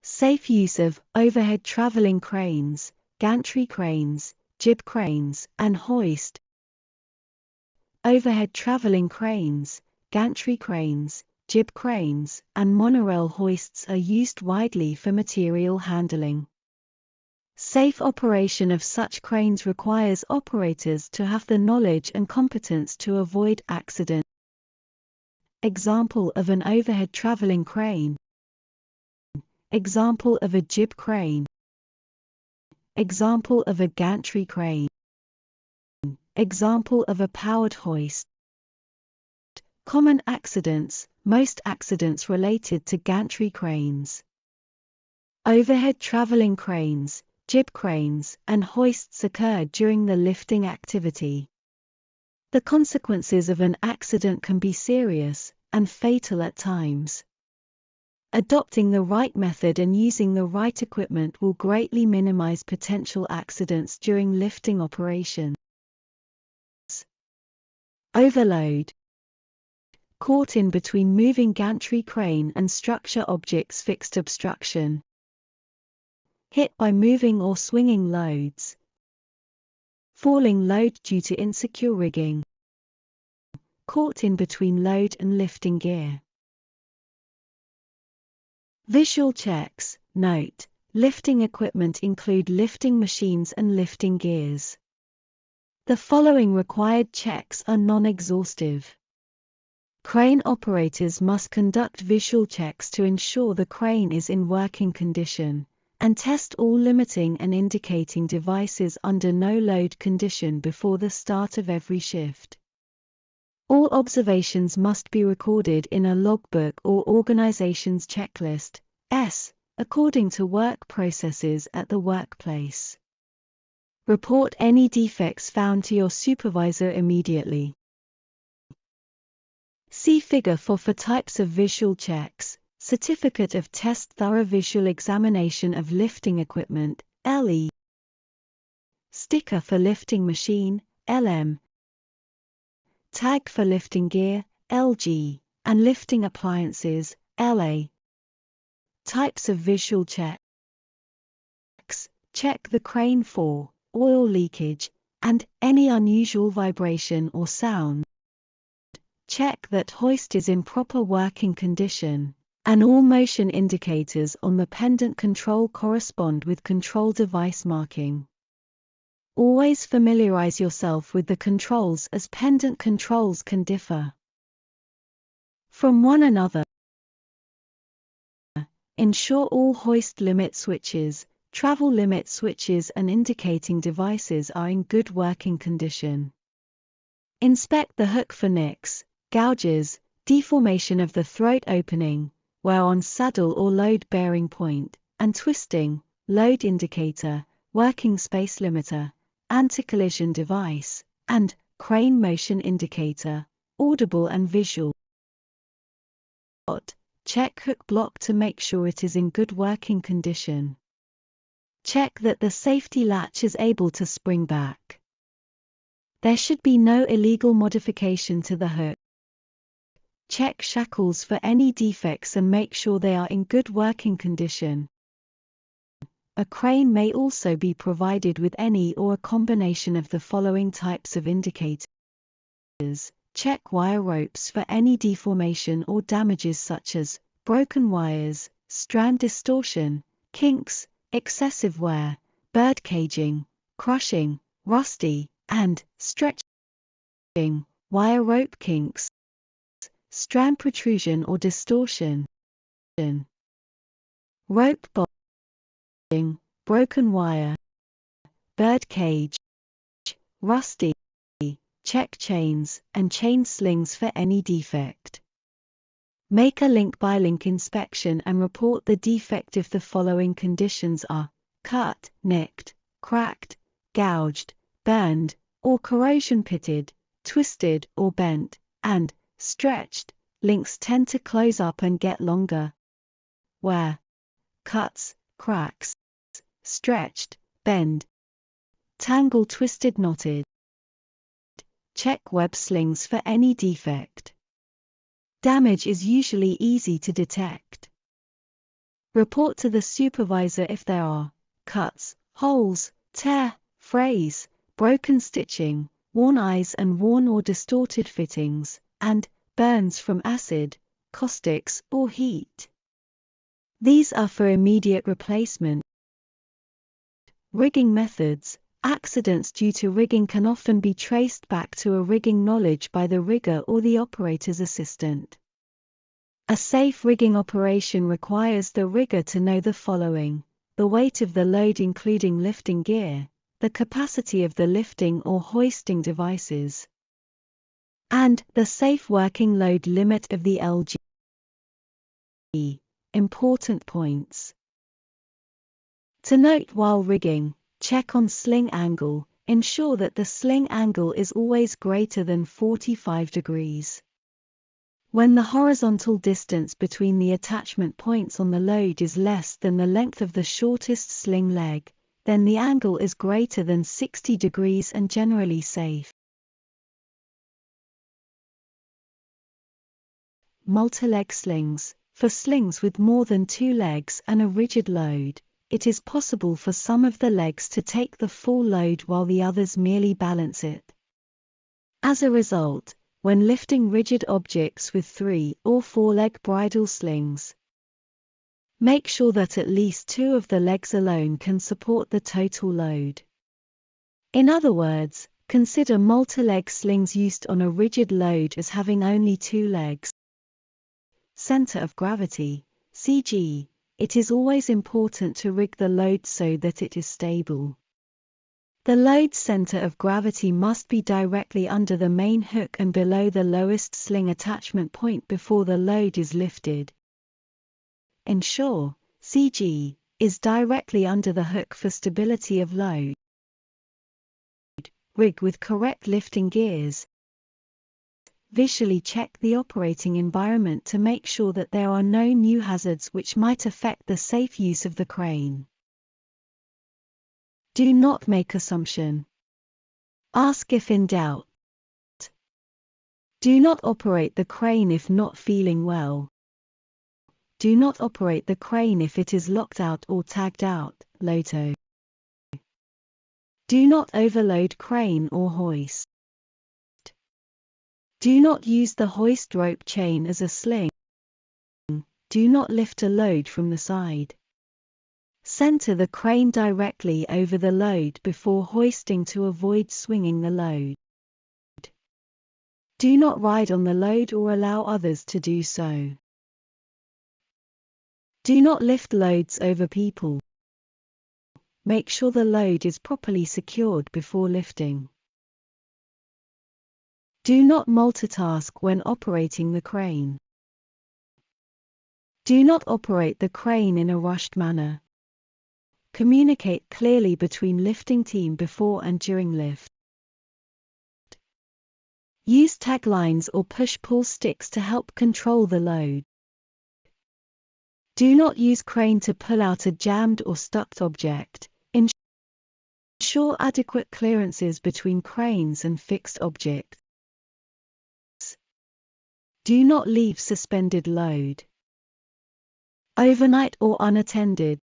Safe use of overhead traveling cranes, gantry cranes, jib cranes, and hoist. Overhead traveling cranes, gantry cranes, jib cranes, and monorail hoists are used widely for material handling. Safe operation of such cranes requires operators to have the knowledge and competence to avoid accident. Example of an overhead traveling crane. Example of a jib crane. Example of a gantry crane. Example of a powered hoist. Common accidents. Most accidents related to gantry cranes. Overhead traveling cranes, jib cranes, and hoists occur during the lifting activity. The consequences of an accident can be serious and fatal at times. Adopting the right method and using the right equipment will greatly minimize potential accidents during lifting operations. Overload. Caught in between moving gantry crane and structure objects. Fixed obstruction. Hit by moving or swinging loads. Falling load due to insecure rigging. Caught in between load and lifting gear. Visual checks. Note: lifting equipment include lifting machines and lifting gears. The following required checks are non-exhaustive. Crane operators must conduct visual checks to ensure the crane is in working condition, and test all limiting and indicating devices under no load condition before the start of every shift. All observations must be recorded in a logbook or organization's checklist, according to work processes at the workplace. Report any defects found to your supervisor immediately. See figure 4 for types of visual checks. Certificate of Test Thorough Visual Examination of Lifting Equipment, LE. Sticker for lifting machine, LM. Tag for lifting gear, LG, and lifting appliances, LA. Types of visual checks. Check the crane for oil leakage and any unusual vibration or sound. Check that hoist is in proper working condition, and all motion indicators on the pendant control correspond with control device marking. Always familiarize yourself with the controls, as pendant controls can differ from one another. Ensure all hoist limit switches, travel limit switches, and indicating devices are in good working condition. Inspect the hook for nicks, gouges, deformation of the throat opening, wear on saddle or load bearing point, and twisting, load indicator, working space limiter, anti-collision device, and crane motion indicator, audible and visual. Check hook block to make sure it is in good working condition. Check that the safety latch is able to spring back. There should be no illegal modification to the hook. Check shackles for any defects and make sure they are in good working condition. A crane may also be provided with any or a combination of the following types of indicators. Check wire ropes for any deformation or damages such as broken wires, strand distortion, kinks, excessive wear, bird caging, crushing, rusty, and stretching, wire rope kinks, strand protrusion or distortion, rope bonding, broken wire, bird cage, rusty. Check chains and chain slings for any defect. Make a link-by-link inspection and report the defect if the following conditions are cut, nicked, cracked, gouged, burned, or corrosion pitted, twisted or bent, and stretched. Links tend to close up and get longer. Where cuts, cracks, stretched, bend, tangle, twisted, knotted. Check web slings for any defect. Damage is usually easy to detect. Report to the supervisor if there are cuts, holes, tear, frays, broken stitching, worn eyes and worn or distorted fittings, and burns from acid, caustics, or heat. These are for immediate replacement. Rigging methods. Accidents due to rigging can often be traced back to a rigging knowledge by the rigger or the operator's assistant. A safe rigging operation requires the rigger to know the following: the weight of the load including lifting gear, the capacity of the lifting or hoisting devices, and the safe working load limit of the LG. Important points to note while rigging: check on sling angle. Ensure that the sling angle is always greater than 45 degrees. When the horizontal distance between the attachment points on the load is less than the length of the shortest sling leg, then the angle is greater than 60 degrees and generally safe. Multi-leg slings. For slings with more than 2 legs and a rigid load, it is possible for some of the legs to take the full load while the others merely balance it. As a result, when lifting rigid objects with 3 or 4 leg bridle slings, make sure that at least 2 of the legs alone can support the total load. In other words, consider multi-leg slings used on a rigid load as having only 2 legs. Center of gravity, CG. It is always important to rig the load so that it is stable. The load center of gravity must be directly under the main hook and below the lowest sling attachment point before the load is lifted. Ensure CG is directly under the hook for stability of load. Rig with correct lifting gears. Visually check the operating environment to make sure that there are no new hazards which might affect the safe use of the crane. Do not make assumption. Ask if in doubt. Do not operate the crane if not feeling well. Do not operate the crane if it is locked out or tagged out, LOTO. Do not overload crane or hoist. Do not use the hoist rope chain as a sling. Do not lift a load from the side. Center the crane directly over the load before hoisting to avoid swinging the load. Do not ride on the load or allow others to do so. Do not lift loads over people. Make sure the load is properly secured before lifting. Do not multitask when operating the crane. Do not operate the crane in a rushed manner. Communicate clearly between lifting team before and during lift. Use taglines or push-pull sticks to help control the load. Do not use crane to pull out a jammed or stuck object. Ensure adequate clearances between cranes and fixed objects. Do not leave suspended load overnight or unattended.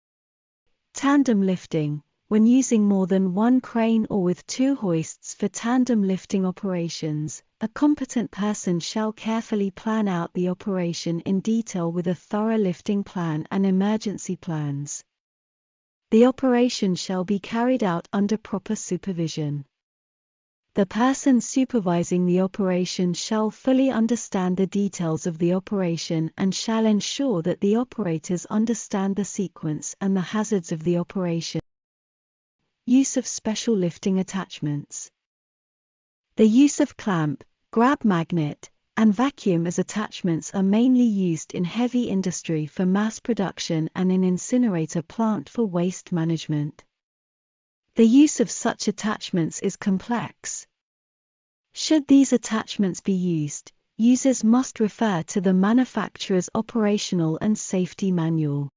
Tandem lifting. When using more than one crane or with 2 hoists for tandem lifting operations, a competent person shall carefully plan out the operation in detail with a thorough lifting plan and emergency plans. The operation shall be carried out under proper supervision. The person supervising the operation shall fully understand the details of the operation and shall ensure that the operators understand the sequence and the hazards of the operation. Use of special lifting attachments. The use of clamp, grab magnet, and vacuum as attachments are mainly used in heavy industry for mass production and in incinerator plant for waste management. The use of such attachments is complex. Should these attachments be used, users must refer to the manufacturer's operational and safety manual.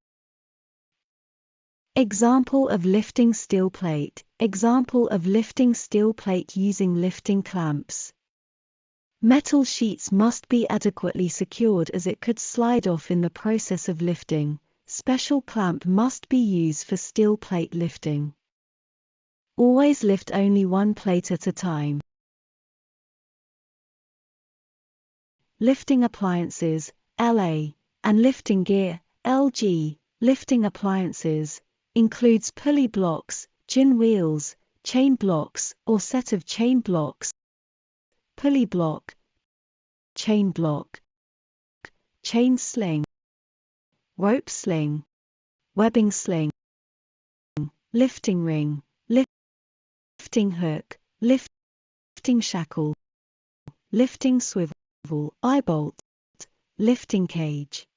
Example of lifting steel plate. Example of lifting steel plate using lifting clamps. Metal sheets must be adequately secured as it could slide off in the process of lifting, special clamp must be used for steel plate lifting. Always lift only one plate at a time. Lifting appliances, LA, and lifting gear, LG. Lifting appliances includes pulley blocks, gin wheels, chain blocks or set of chain blocks, pulley block, chain sling, rope sling, webbing sling, lifting ring, lifting hook, lifting shackle, lifting swivel, eye bolt, lifting cage.